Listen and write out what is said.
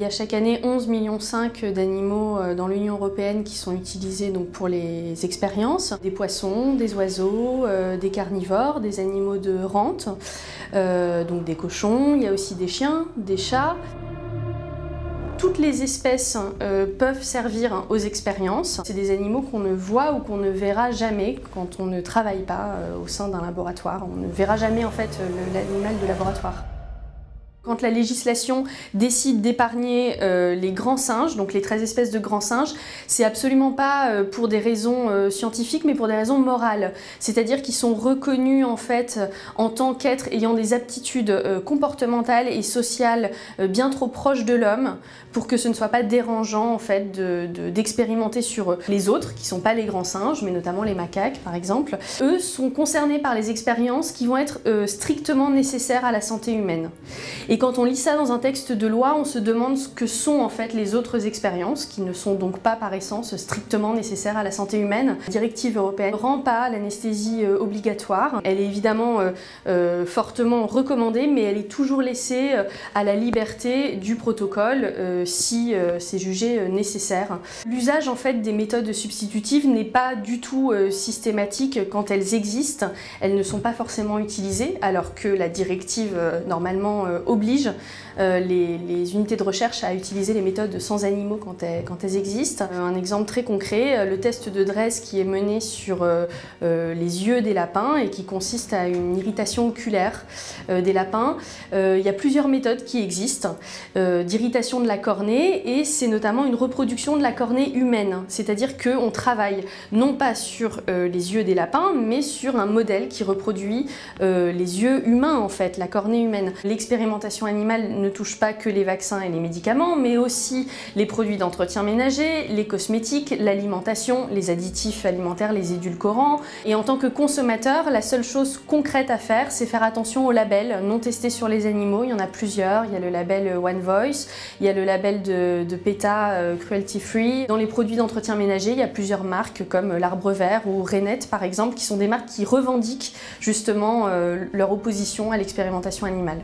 Il y a chaque année 11,5 millions d'animaux dans l'Union européenne qui sont utilisés donc, pour les expériences. Des poissons, des oiseaux, des carnivores, des animaux de rente, donc des cochons, il y a aussi des chiens, des chats. Toutes les espèces peuvent servir aux expériences. C'est des animaux qu'on ne voit ou qu'on ne verra jamais quand on ne travaille pas au sein d'un laboratoire. On ne verra jamais en fait l'animal de laboratoire. Quand la législation décide d'épargner les grands singes, donc les 13 espèces de grands singes, c'est absolument pas pour des raisons scientifiques, mais pour des raisons morales. C'est-à-dire qu'ils sont reconnus en fait en tant qu'êtres ayant des aptitudes comportementales et sociales bien trop proches de l'homme pour que ce ne soit pas dérangeant en fait d'expérimenter sur eux. Les autres, qui sont pas les grands singes, mais notamment les macaques par exemple, eux sont concernés par les expériences qui vont être strictement nécessaires à la santé humaine. Et quand on lit ça dans un texte de loi, on se demande ce que sont en fait les autres expériences, qui ne sont donc pas par essence strictement nécessaires à la santé humaine. La directive européenne ne rend pas l'anesthésie obligatoire. Elle est évidemment fortement recommandée, mais elle est toujours laissée à la liberté du protocole si c'est jugé nécessaire. L'usage en fait des méthodes substitutives n'est pas du tout systématique quand elles existent. Elles ne sont pas forcément utilisées, alors que la directive normalement oblige les unités de recherche à utiliser les méthodes sans animaux quand elles existent. Un exemple très concret, le test de Dress qui est mené sur les yeux des lapins et qui consiste à une irritation oculaire des lapins. Il y a plusieurs méthodes qui existent d'irritation de la cornée et c'est notamment une reproduction de la cornée humaine. C'est-à-dire qu'on travaille non pas sur les yeux des lapins mais sur un modèle qui reproduit les yeux humains en fait, la cornée humaine. L'expérimentation animale ne touche pas que les vaccins et les médicaments, mais aussi les produits d'entretien ménager, les cosmétiques, l'alimentation, les additifs alimentaires, les édulcorants. Et en tant que consommateur, la seule chose concrète à faire, c'est faire attention aux labels non testés sur les animaux. Il y en a plusieurs. Il y a le label One Voice, il y a le label de PETA Cruelty Free. Dans les produits d'entretien ménager, il y a plusieurs marques comme l'Arbre Vert ou Reinette par exemple, qui sont des marques qui revendiquent justement leur opposition à l'expérimentation animale.